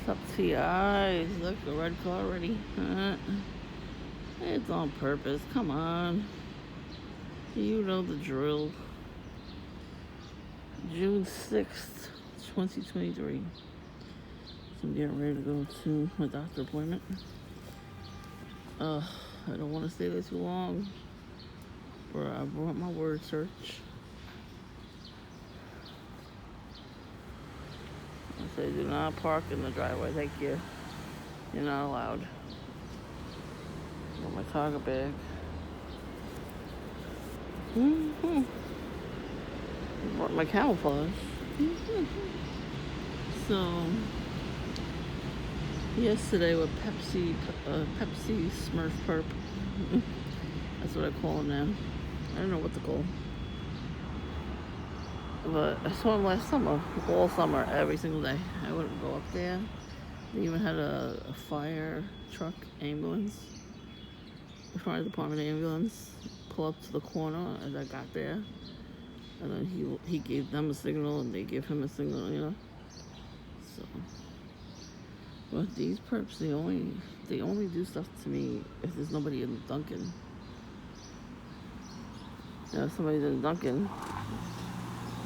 Up to your eyes. Look, the red car already. It's on purpose. Come on. You know the drill. June 6th, 2023. So I'm getting ready to go to my doctor appointment. I don't want to stay there too long. But I brought my word search. I say, do not park in the driveway. Thank you. You're not allowed. Got my Target bag. Brought my camouflage. So, yesterday with Pepsi Smurf Perp. That's what I call him now. I don't know what to call him. But I saw him last summer, all summer, every single day. I wouldn't go up there. They even had a fire truck ambulance, a fire department ambulance, pull up to the corner as I got there. And then he gave them a signal and they gave him a signal, you know. So, but these perps, they only do stuff to me if there's nobody in Dunkin'. You know, if somebody's in Dunkin',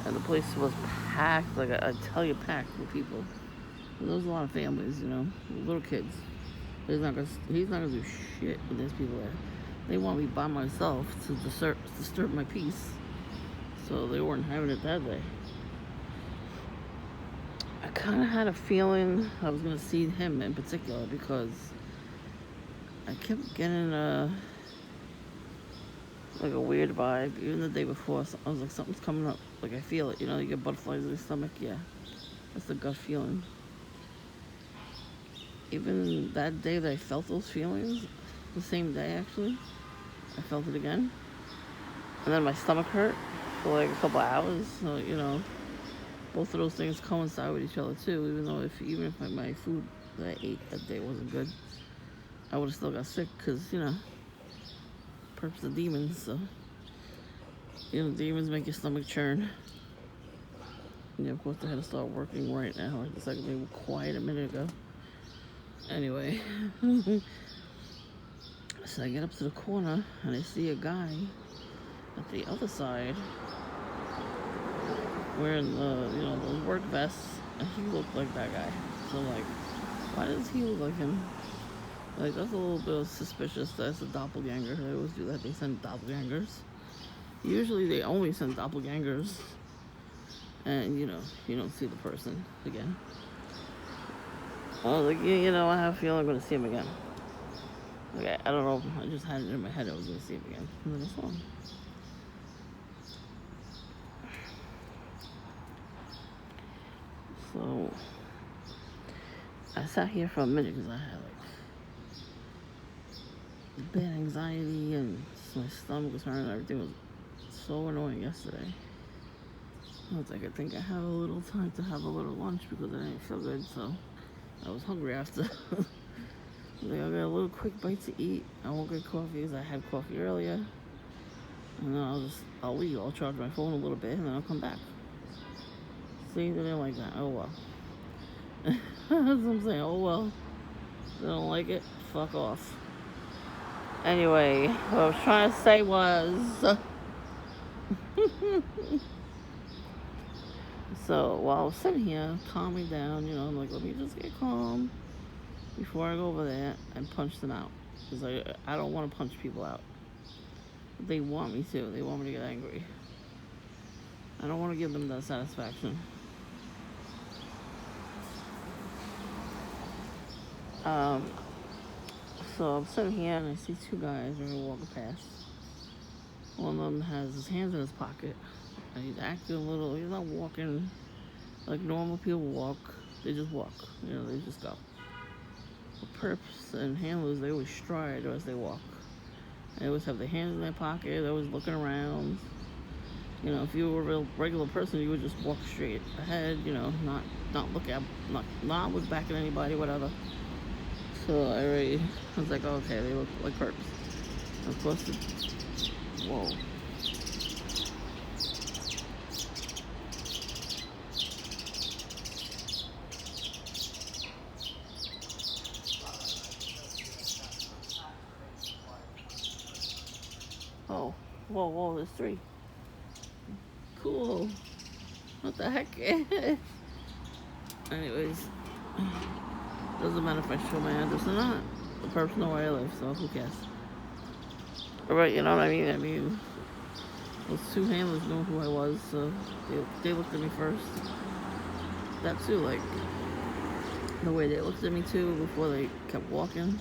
and the place was packed, like I tell you, packed with people. And there was a lot of families, you know, little kids. He's not gonna do shit when there's people there. They want me by myself to disturb my peace. So they weren't having it that day. I kind of had a feeling I was gonna see him in particular because I kept getting like a weird vibe. Even the day before, I was like, something's coming up. Like I feel it, you know, you get butterflies in your stomach. Yeah, that's the gut feeling. Even that day that I felt those feelings, the same day actually, I felt it again. And then my stomach hurt for like a couple hours. So, you know, both of those things coincide with each other too. Even if my food that I ate that day wasn't good, I would have still got sick because, you know, perps are demons. So, you know, demons make your stomach churn. Yeah, of course, I had to start working right now. It's like they were quiet a minute ago. Anyway, so I get up to the corner and I see a guy at the other side wearing those work vests, and he looked like that guy. So like, why does he look like him? Like, that's a little bit suspicious. That's a doppelganger. They always do that. They send doppelgangers. Usually they only send doppelgangers, and you know, you don't see the person again. I was like, yeah, you know, I have a feeling I'm going to see him again. Okay, I don't know. I just had it in my head I was going to see him again. And then I saw him. So, I sat here for a minute because I had like bad anxiety and my stomach was hurting. Everything was so annoying yesterday. I was like, I think I have a little time to have a little lunch because I didn't feel good, so I was hungry after. Like, I'll get a little quick bite to eat. I won't get coffee because I had coffee earlier. And then I'll leave. I'll charge my phone a little bit and then I'll come back. See, they didn't like that. Oh well. That's what I'm saying. Oh well. They don't like it. Fuck off. Anyway, what I was trying to say was... So while I was sitting here, calming down, you know, I'm like, let me just get calm before I go over there and punch them out. Because I don't want to punch people out. They want me to. They want me to get angry. I don't want to give them that satisfaction. So I'm sitting here and I see two guys who are walking past. One of them has his hands in his pocket. And he's acting a little, he's not walking like normal people walk. They just walk, you know, they just go. The perps and handlers, they always stride as they walk. They always have their hands in their pocket, they're always looking around. You know, if you were a real regular person, you would just walk straight ahead, you know, not look back at anybody, whatever. So I was like, oh, okay, they look like perps. Of course, whoa. Oh, whoa, there's 3. Cool. What the heck? Anyways, doesn't matter if I show my address or not. The person know where I live, so who cares? Right, you know what I mean? I mean, those 2 handlers knew who I was, so they looked at me first. That too, like, the way they looked at me too before they kept walking.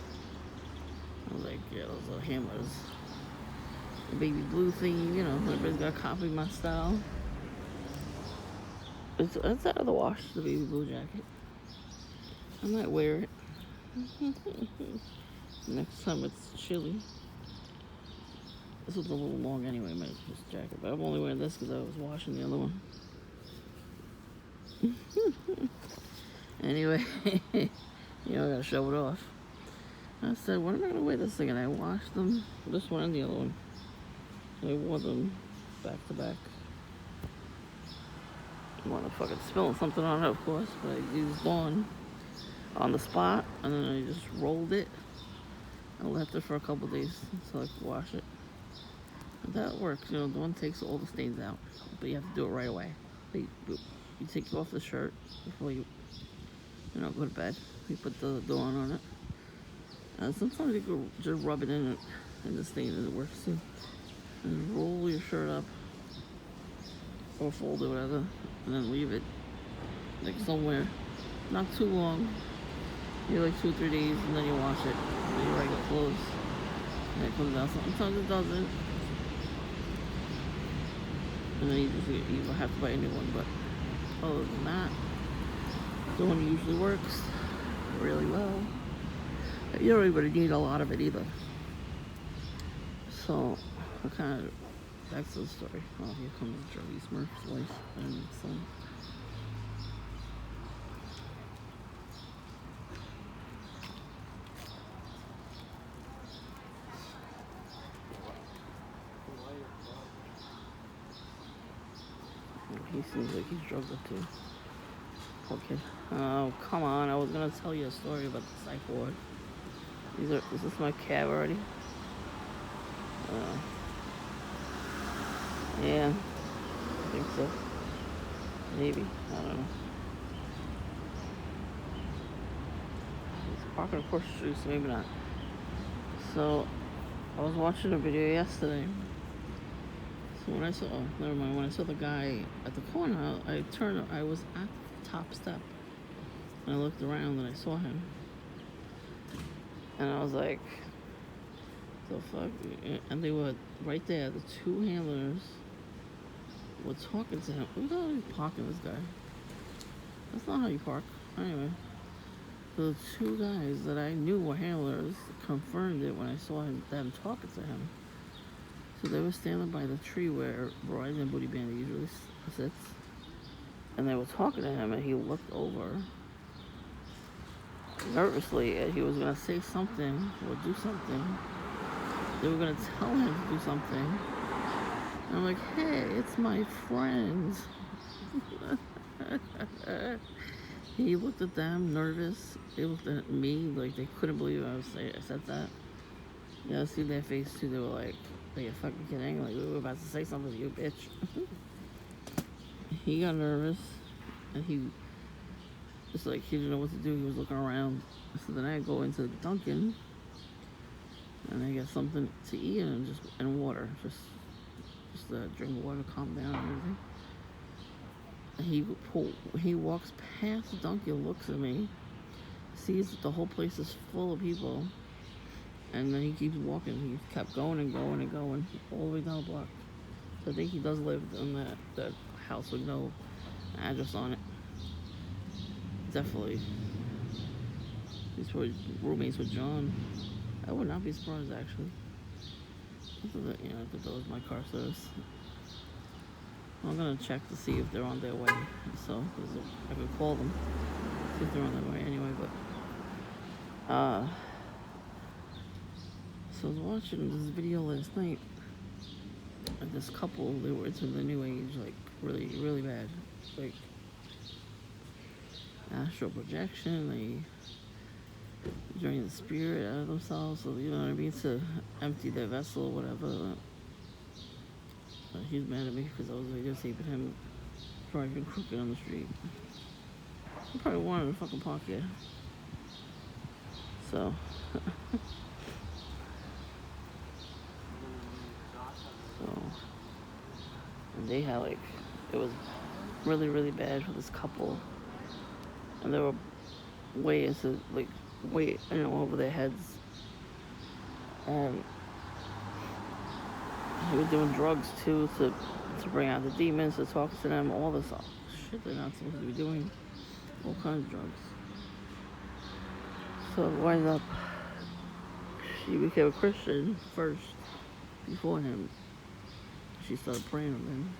I was like, yeah, those are handlers. The baby blue thing, you know, everybody's got to copy my style. It's out of the wash, the baby blue jacket. I might wear it. Next time it's chilly. This was a little long anyway, this jacket, but I'm only wearing this because I was washing the other one. Anyway, you know, I gotta show it off. I said, when am I gonna wear this thing? And I washed them, this one and the other one. I wore them back to back. I want to fucking spill something on it, of course, but I used Dawn on the spot, and then I just rolled it. I left it for a couple days so I could wash it. And that works, you know, Dawn takes all the stains out, but you have to do it right away. You take off the shirt before you know, go to bed. You put the Dawn on it. Sometimes you can just rub it in the stain and it works too. And roll your shirt up or fold it, whatever, and then leave it like somewhere, not too long. You're like 2 or 3 days, and then you wash it with your regular clothes, and it comes out. Sometimes it doesn't, and then you have to buy a new one. But other than that, the one usually works really well. You don't even need a lot of it either. So, I kind of, back to the story. Oh, here comes Joey Smurf's wife and son. He seems like he's drugged up too. Poor kid. Oh, come on. I was going to tell you a story about the psych ward. Is this my cab already? Yeah, I think so. Maybe. I don't know. It's parking across the street, so maybe not. So, I was watching a video yesterday. So when I saw, never mind, when I saw the guy at the corner, I was at the top step. And I looked around and I saw him. And I was like, the fuck? And they were right there, the 2 handlers were talking to him. Look how he's parking this guy. That's not how you park. Anyway, the 2 guys that I knew were handlers confirmed it when I saw them talking to him. So they were standing by the tree where Verizon Booty Bandit usually sits. And they were talking to him, and he looked over nervously, and he was going to say something or do something. They were going to tell him to do something. And I'm like, hey, it's my friend. He looked at them, nervous. They looked at me like they couldn't believe I said that. Yeah, I see their face too. They were like, are you fucking kidding? Like, we were about to say something to you, bitch. He got nervous, and he didn't know what to do. He was looking around. So then I go into Dunkin', and I get something to eat and water. Just drink water, calm down, and everything. He walks past Dunkin', looks at me, sees that the whole place is full of people, and then he keeps walking. He kept going and going and going all the way down the block. So I think he does live in that house with no address on it. Definitely. He's probably roommates with John. I would not be surprised, actually. I think that was my car service. I'm gonna check to see if they're on their way. So, I could call them, see if they're on their way anyway. But, so I was watching this video last night. And this couple, they were into the new age, like really, really bad. Like astral projection. They drain the spirit out of themselves. So you know what I mean, to empty their vessel or whatever. He's mad at me because I was videotaping him driving crooked on the street. He probably wanted to fucking park here. So. So. And they had like, it was really, really bad for this couple. And they were way into, like, way, over their heads. And he was doing drugs too to bring out the demons, to talk to them, all this shit they're not supposed to be doing. All kinds of drugs. So it winds up, she became a Christian first, before him. She started praying with him.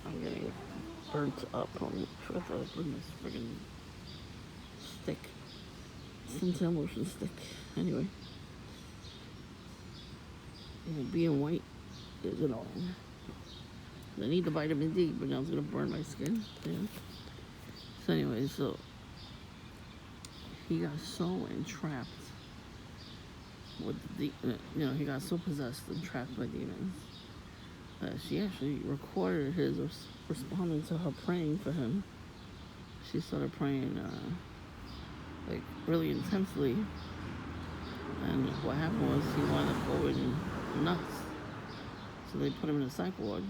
I'm getting burnt up. I forgot to bring this friggin' stick. Suntan lotion stick. Anyway. Being white is annoying. I need the vitamin D, but now it's gonna burn my skin. Yeah. So anyway, so he got so entrapped with the, he got so possessed and trapped by demons that she actually recorded his responding to her praying for him. She started praying like really intensely, and what happened was he wound up going nuts. So they put him in a psych ward.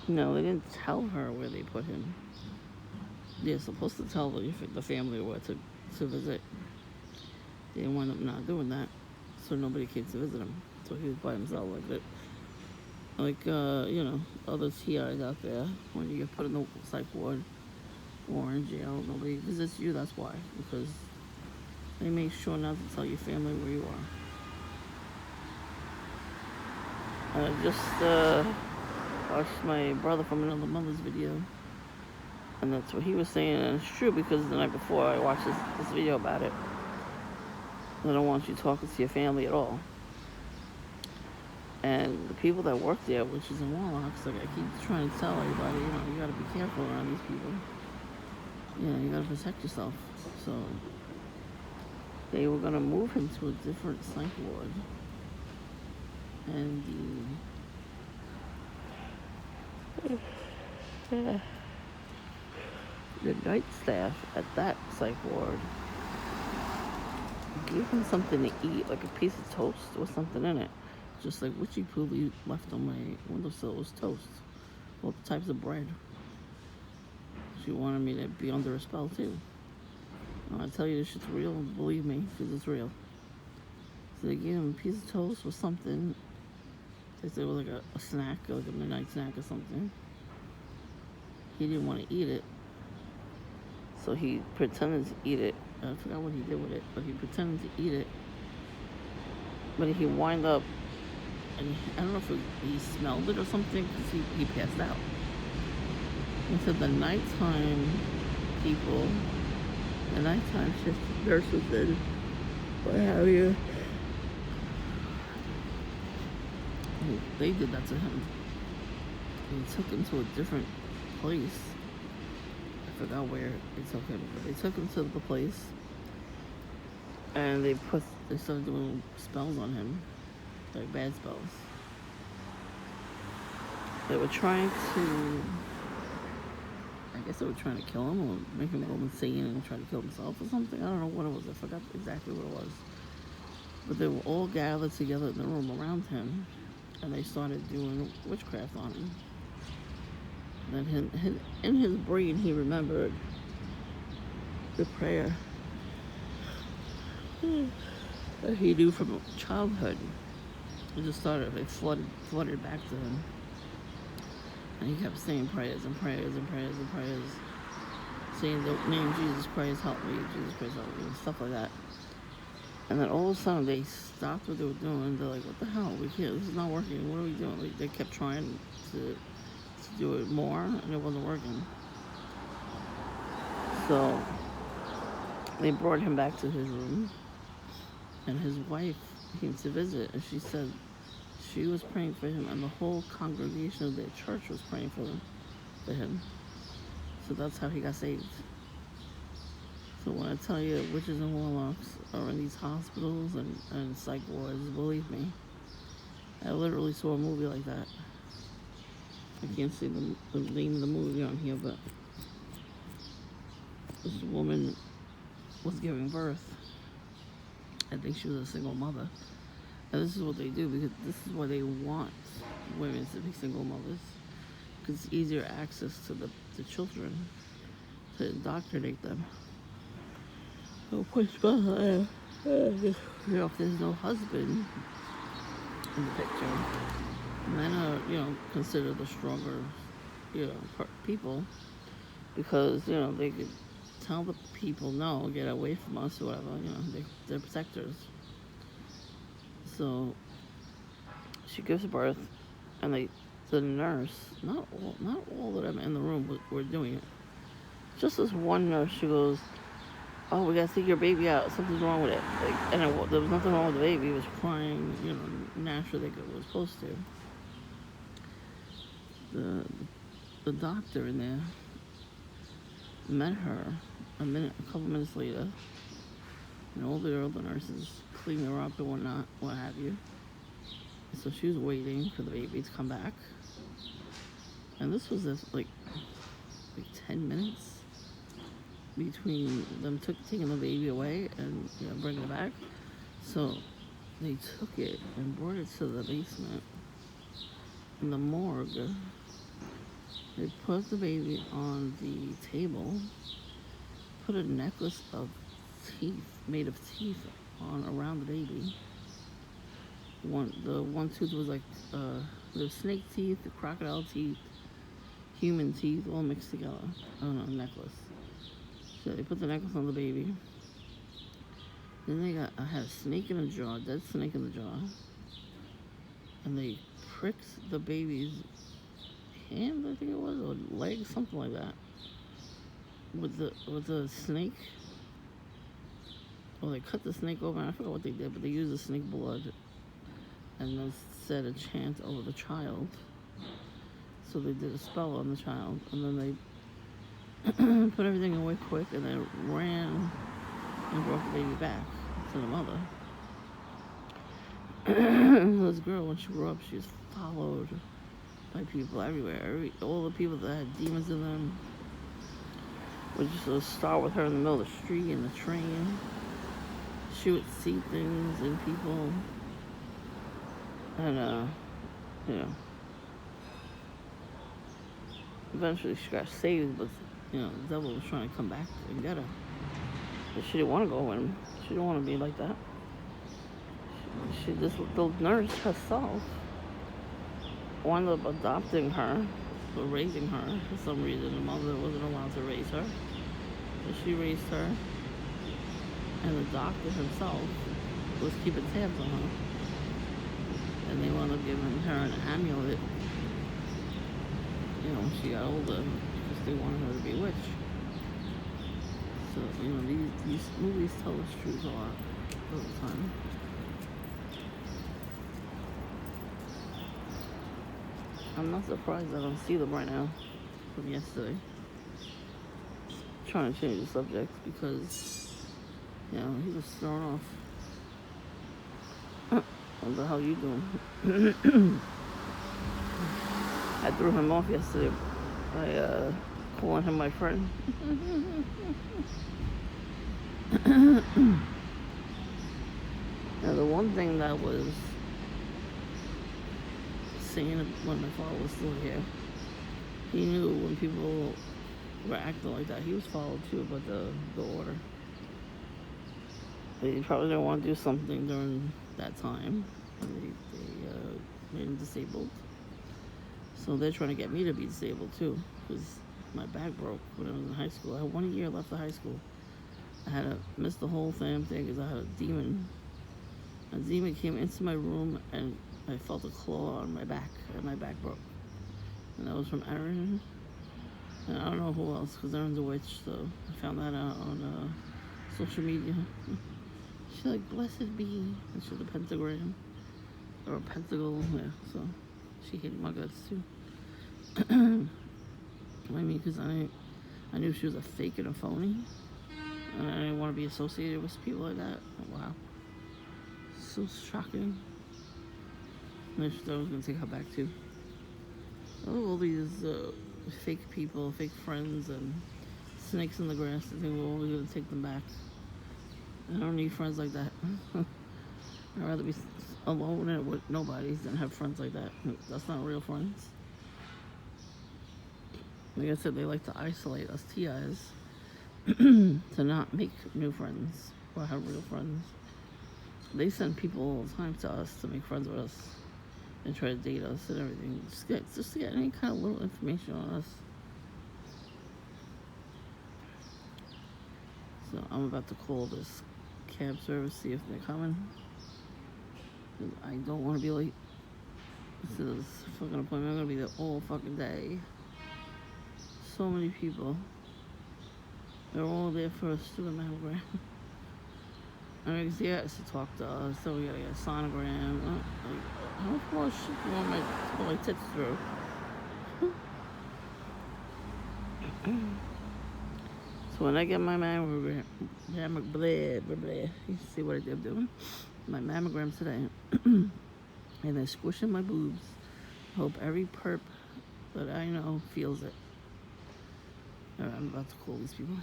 No, they didn't tell her where they put him. They're supposed to tell the family where to visit. They wound up not doing that, so nobody came to visit him. So he was by himself like that. Like, other TIs out there, when you get put in the psych ward or in jail, nobody visits you. That's why, because they make sure not to tell your family where you are. I just watched my brother from another mother's video, and that's what he was saying, and it's true, because the night before I watched this video about it. They don't want you talking to your family at all. And the people that work there, which is in Warlocks, like I keep trying to tell everybody, you gotta be careful around these people. You gotta protect yourself. So they were gonna move him to a different psych ward. And the night staff at that psych ward gave him something to eat, like a piece of toast with something in it. Just like witchy poo left on my windowsill was toast. All types of bread. She wanted me to be under a spell too. I tell you, this shit's real, believe me, because it's real. So they gave him a piece of toast with something. They said it was like a snack, like a midnight snack or something. He didn't want to eat it, so he pretended to eat it. I forgot what he did with it, but he pretended to eat it. But he wound up, and I don't know if he smelled it or something, because he passed out. And so the nighttime people, the nighttime shift nurses and what have you, they did that to him. They took him to a different place. I forgot where they took him, but they took him to the place, and they started doing spells on him, like bad spells. They were trying to, I guess they were trying to kill him or make him go insane and try to kill himself or something. I don't know what it was. I forgot exactly what it was. But they were all gathered together in the room around him, and they started doing witchcraft on him. And in his brain, he remembered the prayer that he knew from childhood. It just started, it flooded back to him. And he kept saying prayers and prayers and prayers and prayers, saying the name Jesus Christ, help me, Jesus Christ, help me, and stuff like that. And then all of a sudden, they stopped what they were doing. They're like, what the hell? We can't, this is not working. What are we doing? Like, they kept trying to do it more, and it wasn't working. So they brought him back to his room, and his wife came to visit, and she said she was praying for him, and the whole congregation of their church was praying for him. So that's how he got saved. So when I tell you witches and warlocks are in these hospitals and psych wards, believe me. I literally saw a movie like that. I can't see the name of the movie on here, but this woman was giving birth. I think she was a single mother. And this is what they do, because this is why they want women to be single mothers. Because it's easier access to the children, to indoctrinate them. So push behind. You know, if there's no husband in the picture, men are, considered the stronger, people, because, they could tell the people, no, get away from us or whatever, they're protectors. So she gives birth, and the nurse, not all of them in the room were doing it. Just this one nurse, she goes, "Oh, we gotta take your baby out. Something's wrong with it." And there was nothing wrong with the baby. It was crying, naturally, like it was supposed to. The doctor in there met her a couple minutes later, and all the other nurses cleaned her up and whatnot, what have you. So she was waiting for the baby to come back, and this was like 10 minutes between them taking the baby away and bringing it back. So they took it and brought it to the basement in the morgue. They put the baby on the table, put a necklace of teeth, made of teeth, on around the baby. The one tooth was like the snake teeth, the crocodile teeth, human teeth, all mixed together on a necklace. So they put the necklace on the baby. Then I had a snake in the jaw, dead snake in the jaw, and they pricked the baby's hand, I think it was, or leg, something like that, with the snake. Well, they cut the snake open. I forgot what they did, but they used the snake blood and then said a chant over the child. So they did a spell on the child, and then they put everything away quick, and they ran and brought the baby back to the mother. This girl, when she grew up, she was followed by people everywhere. All the people that had demons in them would just start with her in the middle of the street, in the train. She would see things in people, and eventually she got saved, but the devil was trying to come back and get her. But she didn't want to go with him. She didn't want to be like that. The nurse herself wound up adopting her, or raising her. For some reason, the mother wasn't allowed to raise her, so she raised her. And the doctor himself was keeping tabs on her. And they wound up giving her an amulet, when she got older, because they wanted her to be a witch. So, these movies tell us truth a lot all the time. I'm not surprised I don't see them right now from yesterday. Trying to change the subject because, he was thrown off. What the hell you doing? I threw him off yesterday by calling him my friend. Now, the one thing that was saying when my father was still here, he knew when people were acting like that. He was followed too by the order. They probably didn't want to do something during that time. And they made him disabled. So they're trying to get me to be disabled too, because my back broke when I was in high school. I had 1 year left of high school. I had to miss the whole damn thing because I had a demon. A demon came into my room, and I felt a claw on my back, and my back broke. And that was from Erin. And I don't know who else, because Erin's a witch, so I found that out on social media. She's like, "Blessed be," and she had a pentagram, or a pentacle, so she hated my guts too. I mean, because I knew she was a fake and a phony. And I didn't want to be associated with people like that. Wow. So shocking. And I thought I was going to take her back too. Oh, all these fake people, fake friends, and snakes in the grass. I think we're always going to take them back. I don't need friends like that. I'd rather be alone and with nobody than have friends like that. That's not real friends. Like I said, they like to isolate us TIs to not make new friends or have real friends. They send people all the time to us to make friends with us and try to date us and everything. Just to get any kind of little information on us. So I'm about to call this cab service, see if they're coming. I don't want to be late. This is a fucking appointment. I'm going to be there all fucking day. So many people. They're all there for a stupid mammogram. I mean, he has to talk to us, so we gotta get a sonogram. How much more shit do you want to put my tits through? So when I get my mammogram, you see what I'm doing? My mammogram today, and they're squishing my boobs. Hope every perp that I know feels it. Alright, I'm about to call these people.